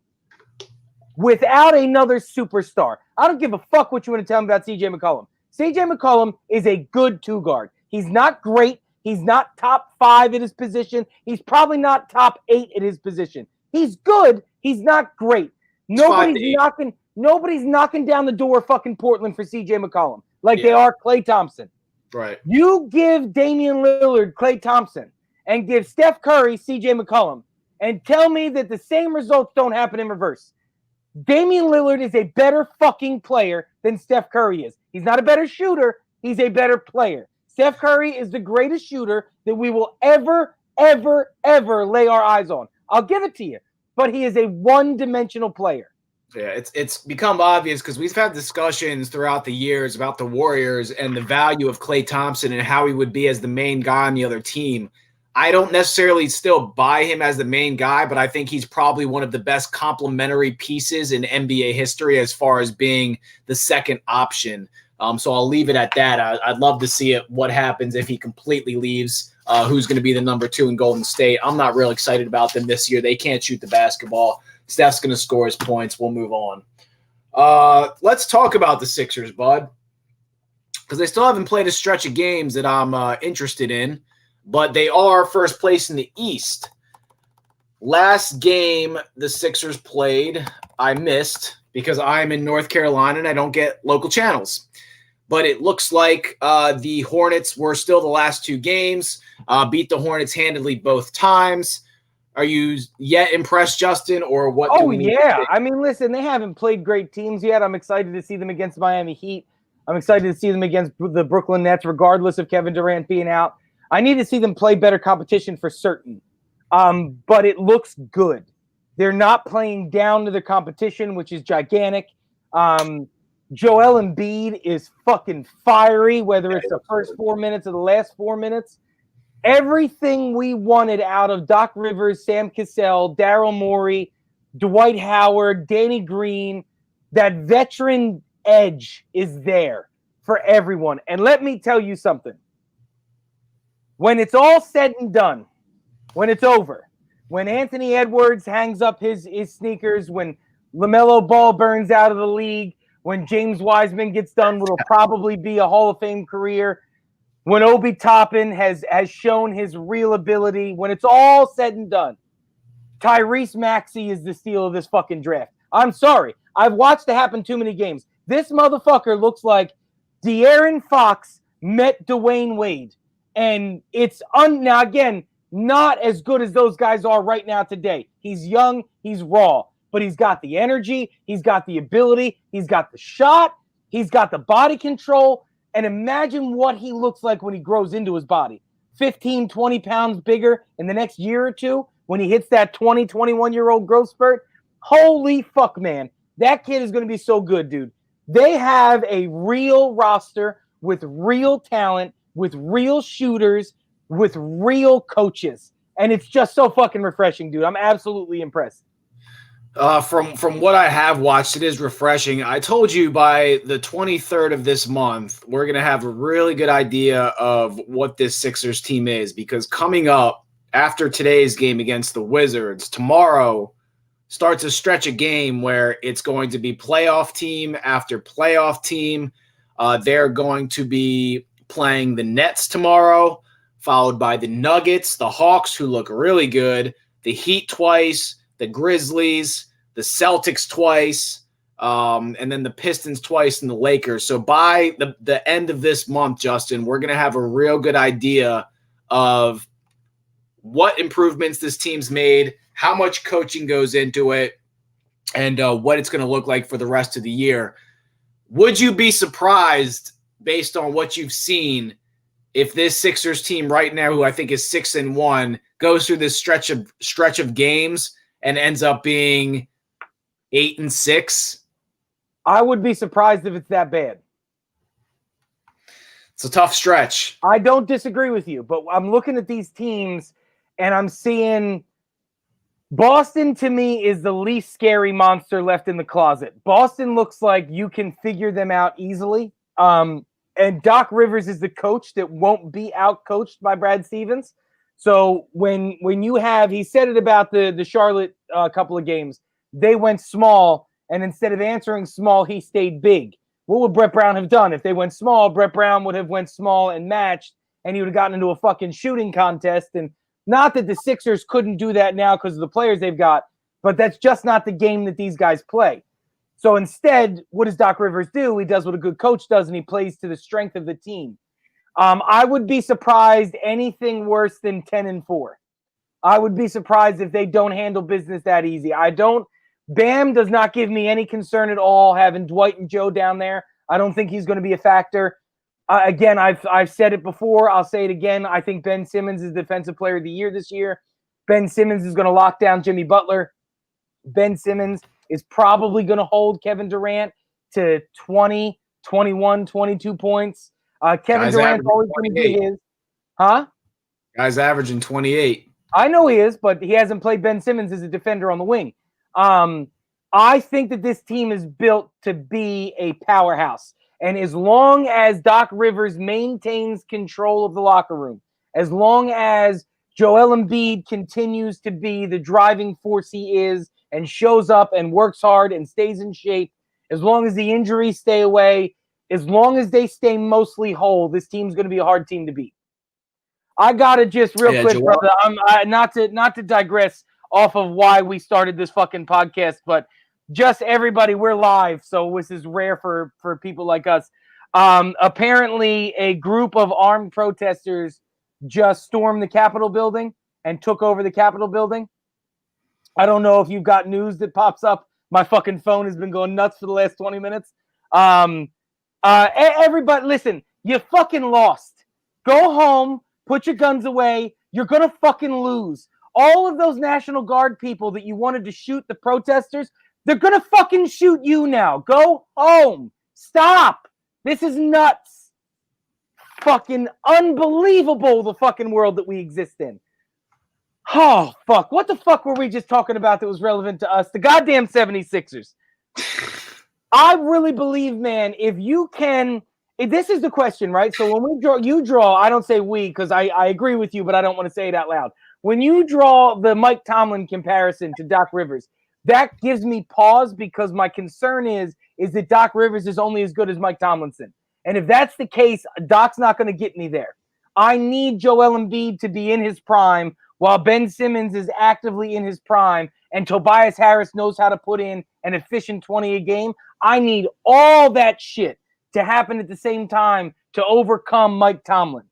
without another superstar. I don't give a fuck what you want to tell me about CJ McCollum. CJ McCollum is a good 2 guard. He's not great. He's not top 5 at his position. He's probably not top 8 at his position. He's good. He's not great. Nobody's knocking down the door fucking Portland for CJ McCollum like they are Klay Thompson. Right. You give Damian Lillard Klay Thompson and give Steph Curry CJ McCollum and tell me that the same results don't happen in reverse. Damian Lillard is a better fucking player than Steph Curry is. He's not a better shooter. He's a better player. Steph Curry is the greatest shooter that we will ever, ever, ever lay our eyes on. I'll give it to you. But he is a one-dimensional player. Yeah, it's become obvious because we've had discussions throughout the years about the Warriors and the value of Klay Thompson and how he would be as the main guy on the other team. I don't necessarily still buy him as the main guy, but I think he's probably one of the best complementary pieces in NBA history as far as being the second option. So I'll leave it at that. I'd love to see it. What happens if he completely leaves? Who's going to be the number 2 in Golden State? I'm not real excited about them this year. They can't shoot the basketball. Steph's going to score his points. We'll move on. Let's talk about the Sixers, bud, because they still haven't played a stretch of games that I'm interested in, but they are first place in the East. Last game the Sixers played, I missed because I'm in North Carolina and I don't get local channels. But it looks like the Hornets were still the last 2 games, beat the Hornets handily both times. Are you yet impressed, Justin, or what? Oh, yeah. I mean, listen, they haven't played great teams yet. I'm excited to see them against Miami Heat. I'm excited to see them against the Brooklyn Nets, regardless of Kevin Durant being out. I need to see them play better competition for certain. But it looks good. They're not playing down to the competition, which is gigantic. Joel Embiid is fucking fiery, whether it's the first 4 minutes or the last 4 minutes. Everything we wanted out of Doc Rivers, Sam Cassell, Daryl Morey, Dwight Howard, Danny Green, that veteran edge is there for everyone. And let me tell you something. When it's all said and done, when it's over, when Anthony Edwards hangs up his sneakers, when LaMelo Ball burns out of the league, when James Wiseman gets done what'll probably be a Hall of Fame career, when Obi Toppin has shown his real ability, when it's all said and done, Tyrese Maxey is the steal of this fucking draft. I'm sorry. I've watched it happen too many games. This motherfucker looks like De'Aaron Fox met Dwayne Wade. And it's, now again, not as good as those guys are right now today. He's young, he's raw, but he's got the energy, he's got the ability, he's got the shot, he's got the body control. And imagine what he looks like when he grows into his body. 15, 20 pounds bigger in the next year or two when he hits that 20, 21-year-old growth spurt. Holy fuck, man. That kid is going to be so good, dude. They have a real roster with real talent, with real shooters, with real coaches. And it's just so fucking refreshing, dude. I'm absolutely impressed. From what I have watched, it is refreshing. I told you by the 23rd of this month, we're going to have a really good idea of what this Sixers team is, because coming up after today's game against the Wizards, tomorrow starts a stretch of game where it's going to be playoff team after playoff team. They're going to be playing the Nets tomorrow, followed by the Nuggets, the Hawks, who look really good, the Heat twice, the Grizzlies, the Celtics twice, and then the Pistons twice and the Lakers. So by the end of this month, Justin, we're going to have a real good idea of what improvements this team's made, how much coaching goes into it, and what it's going to look like for the rest of the year. Would you be surprised, based on what you've seen, if this Sixers team right now, who I think is 6-1, goes through this stretch of games and ends up being 8-6? I would be surprised if it's that bad. It's a tough stretch. I don't disagree with you, but I'm looking at these teams and I'm seeing Boston, to me, is the least scary monster left in the closet. Boston looks like you can figure them out easily. And Doc Rivers is the coach that won't be out-coached by Brad Stevens. So when you have, he said it about the Charlotte couple of games, they went small, and instead of answering small, he stayed big. What would Brett Brown have done? If they went small, Brett Brown would have went small and matched, and he would have gotten into a fucking shooting contest. And not that the Sixers couldn't do that now because of the players they've got, but that's just not the game that these guys play. So instead, what does Doc Rivers do? He does what a good coach does, and he plays to the strength of the team. I would be surprised anything worse than 10-4. I would be surprised if they don't handle business that easy. Bam does not give me any concern at all having Dwight and Joe down there. I don't think he's going to be a factor. Again, I've said it before. I'll say it again. I think Ben Simmons is Defensive Player of the Year this year. Ben Simmons is going to lock down Jimmy Butler. Ben Simmons is probably going to hold Kevin Durant to 20, 21, 22 points. Kevin Durant's always going to get his. Huh? Guy's averaging 28. I know he is, but he hasn't played Ben Simmons as a defender on the wing. I think that this team is built to be a powerhouse. And as long as Doc Rivers maintains control of the locker room, as long as Joel Embiid continues to be the driving force he is and shows up and works hard and stays in shape, as long as the injuries stay away, as long as they stay mostly whole, this team's going to be a hard team to beat. I got to just real quick, Joel, brother, not to digress off of why we started this fucking podcast, but just everybody, we're live, so this is rare for people like us. Apparently, a group of armed protesters just stormed the Capitol building and took over the Capitol building. I don't know if you've got news that pops up. My fucking phone has been going nuts for the last 20 minutes. Everybody, listen, you fucking lost. Go home, put your guns away. You're going to fucking lose. All of those National Guard people that you wanted to shoot the protesters, they're going to fucking shoot you now. Go home. Stop. This is nuts. Fucking unbelievable, the fucking world that we exist in. Oh, fuck. What the fuck were we just talking about that was relevant to us? The goddamn 76ers. I really believe, man, if you can... This is the question, right? So when we draw, I don't say we because I agree with you, but I don't want to say it out loud. When you draw the Mike Tomlin comparison to Doc Rivers, that gives me pause because my concern is that Doc Rivers is only as good as Mike Tomlinson. And if that's the case, Doc's not going to get me there. I need Joel Embiid to be in his prime while Ben Simmons is actively in his prime and Tobias Harris knows how to put in an efficient 20 a game. I need all that shit to happen at the same time to overcome Mike Tomlin.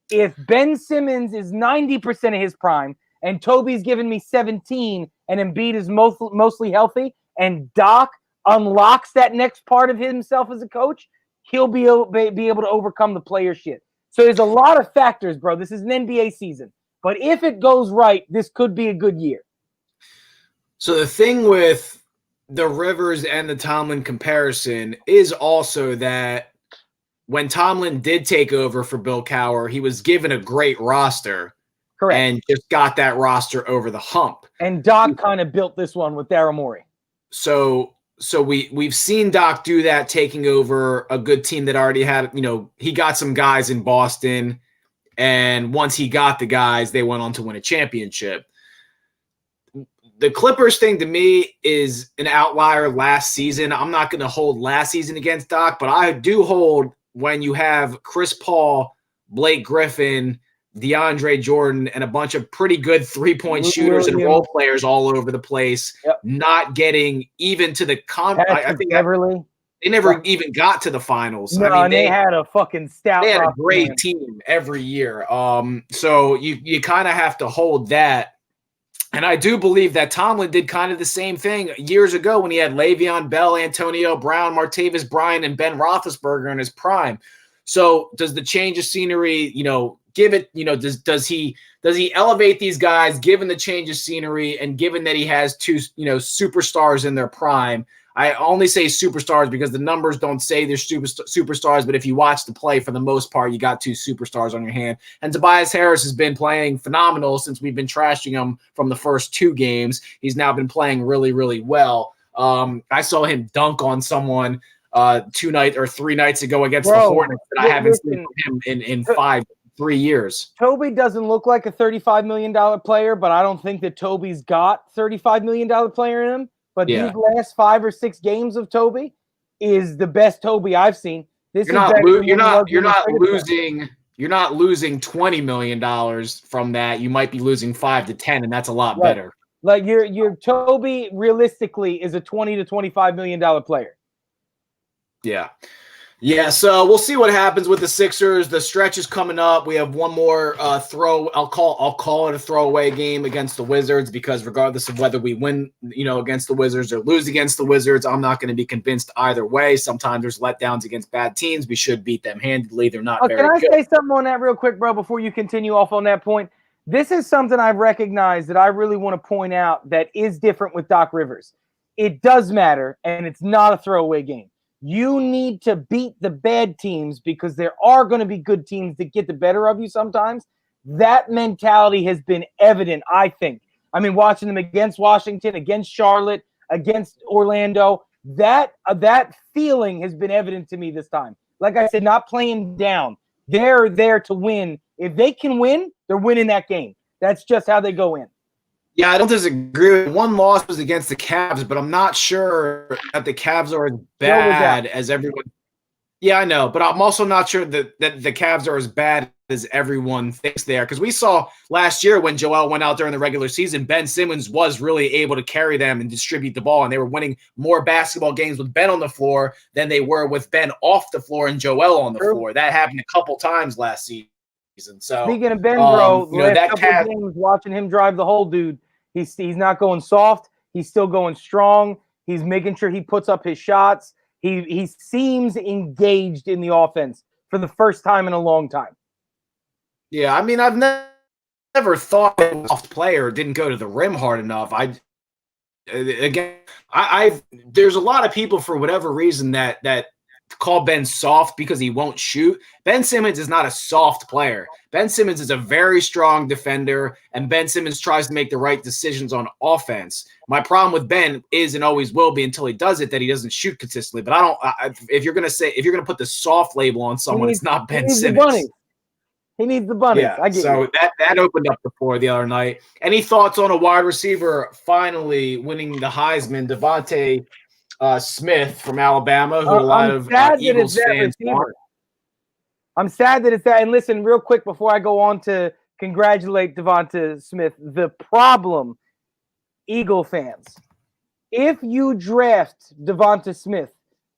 If Ben Simmons is 90% of his prime and Toby's giving me 17 and Embiid is mostly healthy and Doc unlocks that next part of himself as a coach, he'll be able to overcome the player shit. So there's a lot of factors, bro. This is an NBA season. But if it goes right, this could be a good year. So the thing with the Rivers and the Tomlin comparison is also that when Tomlin did take over for Bill Cowher, he was given a great roster. Correct. And just got that roster over the hump. And Doc kind of built this one with Daryl Morey. So we've seen Doc do that, taking over a good team that already had, he got some guys in Boston. And once he got the guys, they went on to win a championship. The Clippers thing to me is an outlier last season. I'm not going to hold last season against Doc, but I do hold when you have Chris Paul, Blake Griffin, DeAndre Jordan, and a bunch of pretty good three-point shooters and role players all over the place, not getting even to the I think Beverly. They never even got to the finals. No, I mean, they had a fucking stout. They had a great team every year. So you kind of have to hold that. And I do believe that Tomlin did kind of the same thing years ago when he had Le'Veon Bell, Antonio Brown, Martavis Bryant, and Ben Roethlisberger in his prime. So does the change of scenery, give it, does he elevate these guys given the change of scenery and given that he has two, superstars in their prime? I only say superstars because the numbers don't say they're superstars, but if you watch the play, for the most part, you got two superstars on your hand. And Tobias Harris has been playing phenomenal since we've been trashing him from the first two games. He's now been playing really, really well. I saw him dunk on someone 3 nights ago against the Hornets that I haven't seen from him in 3 years. Toby doesn't look like a $35 million player, but I don't think that Toby's got $35 million player in him. But these last 5 or 6 games of Toby is the best Toby I've seen. You're not losing $20 million from that. You might be losing 5 to 10, and that's a lot better. Like your Toby realistically is a $20 to $25 million player. Yeah, so we'll see what happens with the Sixers. The stretch is coming up. We have one more I'll call it a throwaway game against the Wizards because regardless of whether we win, against the Wizards or lose against the Wizards, I'm not going to be convinced either way. Sometimes there's letdowns against bad teams. We should beat them handedly. They're not very good. Can I say something on that real quick, bro, before you continue off on that point? This is something I've recognized that I really want to point out that is different with Doc Rivers. it does matter, and it's not a throwaway game. You need to beat the bad teams because there are going to be good teams that get the better of you sometimes. That mentality has been evident, I think. I mean, watching them against Washington, against Charlotte, against Orlando, that feeling has been evident to me this time. Like I said, not playing down. They're there to win. If they can win, they're winning that game. That's just how they go in. Yeah, I don't disagree. One loss was against the Cavs, but I'm not sure that the Cavs are as bad as everyone. Yeah, I know, but I'm also not sure that the Cavs are as bad as everyone thinks they are. Because we saw last year when Joel went out during the regular season, Ben Simmons was really able to carry them and distribute the ball, and they were winning more basketball games with Ben on the floor than they were with Ben off the floor and Joel on the floor. That happened a couple times last season. So speaking of Ben, bro, you know, that couple games watching him drive the hole, dude. He's not going soft. He's still going strong. He's making sure he puts up his shots. He seems engaged in the offense for the first time in a long time. Yeah, I mean, I've never thought that a soft player didn't go to the rim hard enough. There's a lot of people for whatever reason that call Ben soft because he won't shoot. Ben Simmons is not a soft player. Ben Simmons is a very strong defender, and Ben Simmons tries to make the right decisions on offense. My problem with Ben is and always will be until he does it that he doesn't shoot consistently. But if you're gonna put the soft label on someone, it's not Ben Simmons. He needs the bunnies. Yeah, so that opened up the floor the other night. Any thoughts on a wide receiver finally winning the Heisman, Devontae Smith from Alabama, who a lot of Eagles fans want? I'm sad that it's that. And listen, real quick before I go on to congratulate Devonta Smith, the problem, Eagle fans, if you draft Devonta Smith,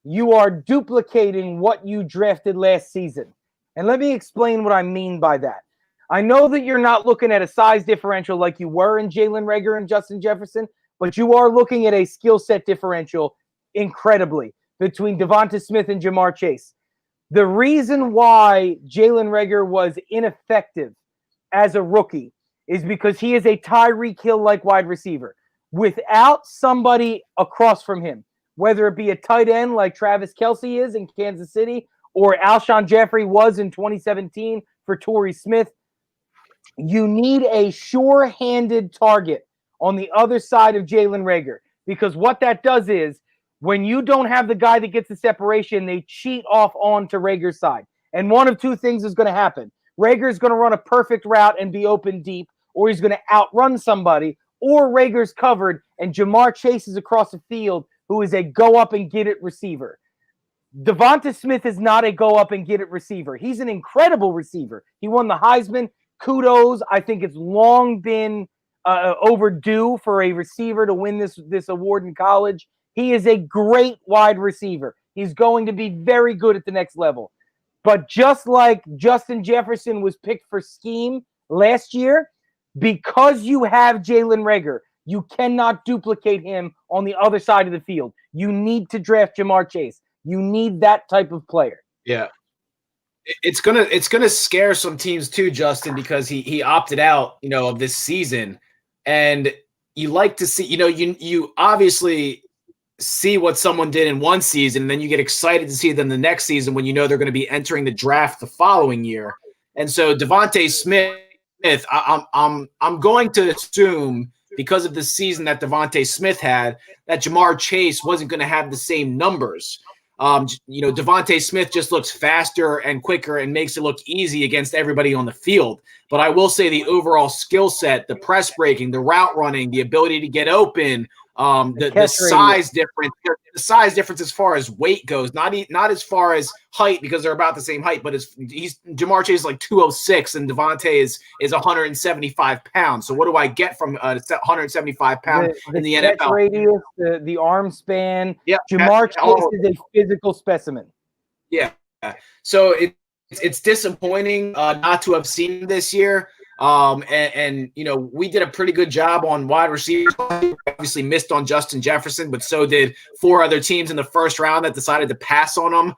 you are duplicating what you drafted last season. And let me explain what I mean by that. I know that you're not looking at a size differential like you were in Jalen Reagor and Justin Jefferson, but you are looking at a skill set differential incredibly between Devonta Smith and Jamar Chase. The reason why Jalen Reagor was ineffective as a rookie is because he is a Tyreek Hill-like wide receiver. Without somebody across from him, whether it be a tight end like Travis Kelce is in Kansas City or Alshon Jeffrey was in 2017 for Torrey Smith, you need a sure-handed target on the other side of Jalen Reagor, because what that does is when you don't have the guy that gets the separation, they cheat off onto Reagor's side. And one of two things is going to happen. Reagor's going to run a perfect route and be open deep, or he's going to outrun somebody, or Reagor's covered and Jamar Chase is across the field, who is a go-up-and-get-it receiver. Devonta Smith is not a go-up-and-get-it receiver. He's an incredible receiver. He won the Heisman. Kudos. I think it's long been overdue for a receiver to win this award in college. He is a great wide receiver. He's going to be very good at the next level. But just like Justin Jefferson was picked for scheme last year, because you have Jalen Reagor, you cannot duplicate him on the other side of the field. You need to draft Jamar Chase. You need that type of player. Yeah. It's gonna scare some teams too, Justin, because he opted out, of this season. And you like to see, you obviously see what someone did in one season, and then you get excited to see them the next season when you know they're going to be entering the draft the following year. And so Devontae Smith, I'm going to assume because of the season that Devontae Smith had, that Jamar Chase wasn't going to have the same numbers. Devontae Smith just looks faster and quicker and makes it look easy against everybody on the field. But I will say the overall skill set, the press breaking, the route running, the ability to get open, the size difference as far as weight goes, not as far as height because they're about the same height, but Jamar Chase is like 206 and Devontae is 175 pounds. So what do I get from 175 pounds in the NFL? Radius, the arm span. Yeah, Jamar Chase is a physical specimen. Yeah. So it's disappointing not to have seen this year. And we did a pretty good job on wide receivers. Obviously missed on Justin Jefferson, but so did 4 other teams in the first round that decided to pass on him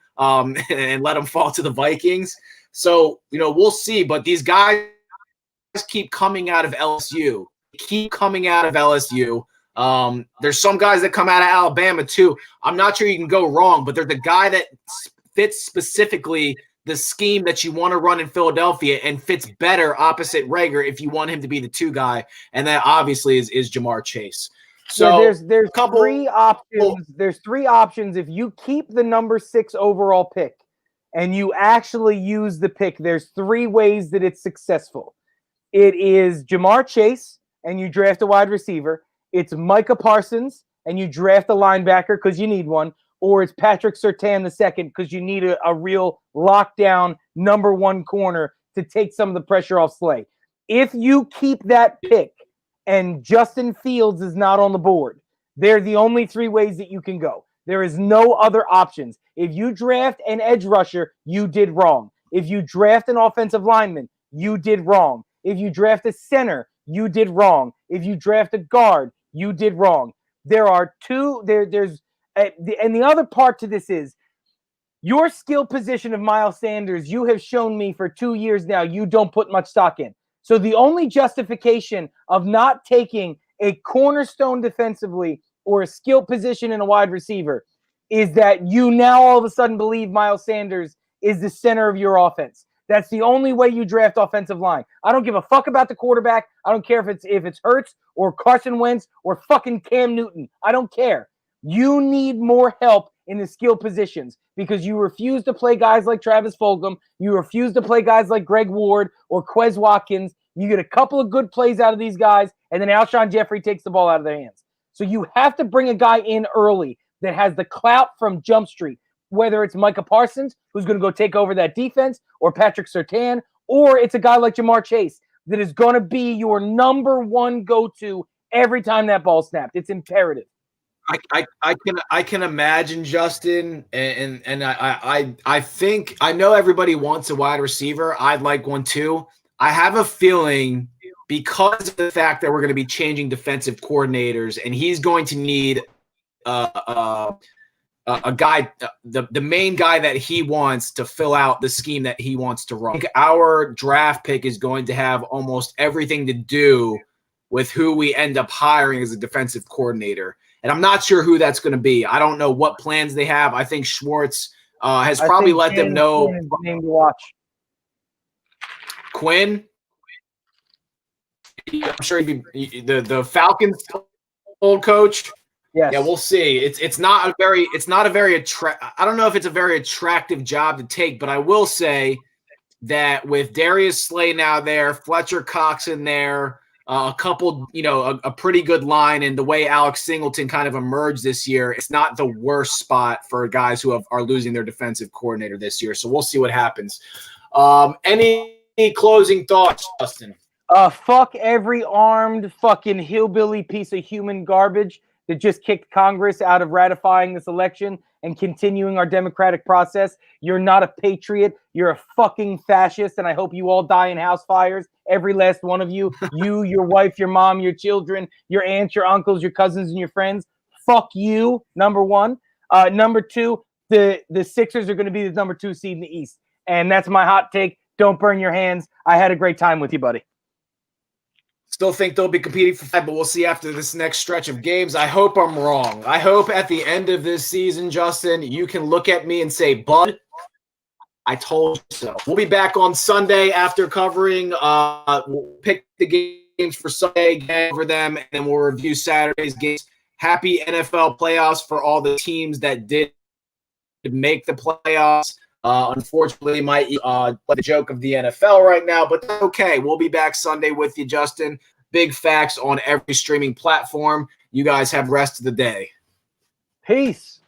and let him fall to the Vikings. So, we'll see. But these guys keep coming out of LSU. There's some guys that come out of Alabama too. I'm not sure you can go wrong, but there's a guy that fits specifically the scheme that you want to run in Philadelphia and fits better opposite Rager if you want him to be the 2 guy, and that obviously is Jamar Chase. So yeah, there's 3 options. There's 3 options if you keep the number 6 overall pick and you actually use the pick. There's 3 ways that it's successful. It is Jamar Chase and you draft a wide receiver. It's Micah Parsons and you draft a linebacker because you need one. Or it's Patrick Surtain II because you need a real lockdown number 1 corner to take some of the pressure off Slay. If you keep that pick and Justin Fields is not on the board, they're the only 3 ways that you can go. There is no other options. If you draft an edge rusher, you did wrong. If you draft an offensive lineman, you did wrong. If you draft a center, you did wrong. If you draft a guard, you did wrong. There are 2. And the other part to this is your skill position of Miles Sanders. You have shown me for 2 years now you don't put much stock in. So the only justification of not taking a cornerstone defensively or a skill position in a wide receiver is that you now all of a sudden believe Miles Sanders is the center of your offense. That's the only way you draft offensive line. I don't give a fuck about the quarterback. I don't care if it's Hurts or Carson Wentz or fucking Cam Newton. I don't care. You need more help in the skill positions because you refuse to play guys like Travis Fulgham. You refuse to play guys like Greg Ward or Quez Watkins. You get a couple of good plays out of these guys, and then Alshon Jeffrey takes the ball out of their hands. So you have to bring a guy in early that has the clout from Jump Street, whether it's Micah Parsons, who's going to go take over that defense, or Patrick Surtain, or it's a guy like Jamar Chase that is going to be your number 1 go-to every time that ball snapped. It's imperative. I can imagine, Justin, and I think I know everybody wants a wide receiver. I'd like one too. I have a feeling because of the fact that we're going to be changing defensive coordinators, and he's going to need a guy, the main guy that he wants to fill out the scheme that he wants to run. I think our draft pick is going to have almost everything to do with who we end up hiring as a defensive coordinator. And I'm not sure who that's going to be. I don't know what plans they have. I think Schwartz has probably let them know. Quinn is the name to watch. Quinn? I'm sure the Falcons old coach. Yes. Yeah, we'll see. It's not a very I don't know if it's a very attractive job to take, but I will say that with Darius Slay now there, Fletcher Cox in there, a couple, a pretty good line, and the way Alex Singleton kind of emerged this year, it's not the worst spot for guys who are losing their defensive coordinator this year. So we'll see what happens. Any closing thoughts, Justin? Fuck every armed fucking hillbilly piece of human garbage that just kicked Congress out of ratifying this election and continuing our democratic process. You're not a patriot. You're a fucking fascist, and I hope you all die in house fires. Every last one of you. You, your wife, your mom, your children, your aunts, your uncles, your cousins, and your friends. Fuck you, number 1. Number 2, the Sixers are going to be the number 2 seed in the East. And that's my hot take. Don't burn your hands. I had a great time with you, buddy. Still think they'll be competing for 5, but we'll see after this next stretch of games. I hope I'm wrong. I hope at the end of this season, Justin, you can look at me and say, Bud, I told you so. We'll be back on Sunday after covering. We'll pick the games for Sunday, get over them, and then we'll review Saturday's games. Happy NFL playoffs for all the teams that did make the playoffs. Unfortunately, might the joke of the NFL right now, but okay. We'll be back Sunday with you, Justin. Big Phacts on every streaming platform. You guys have the rest of the day. Peace.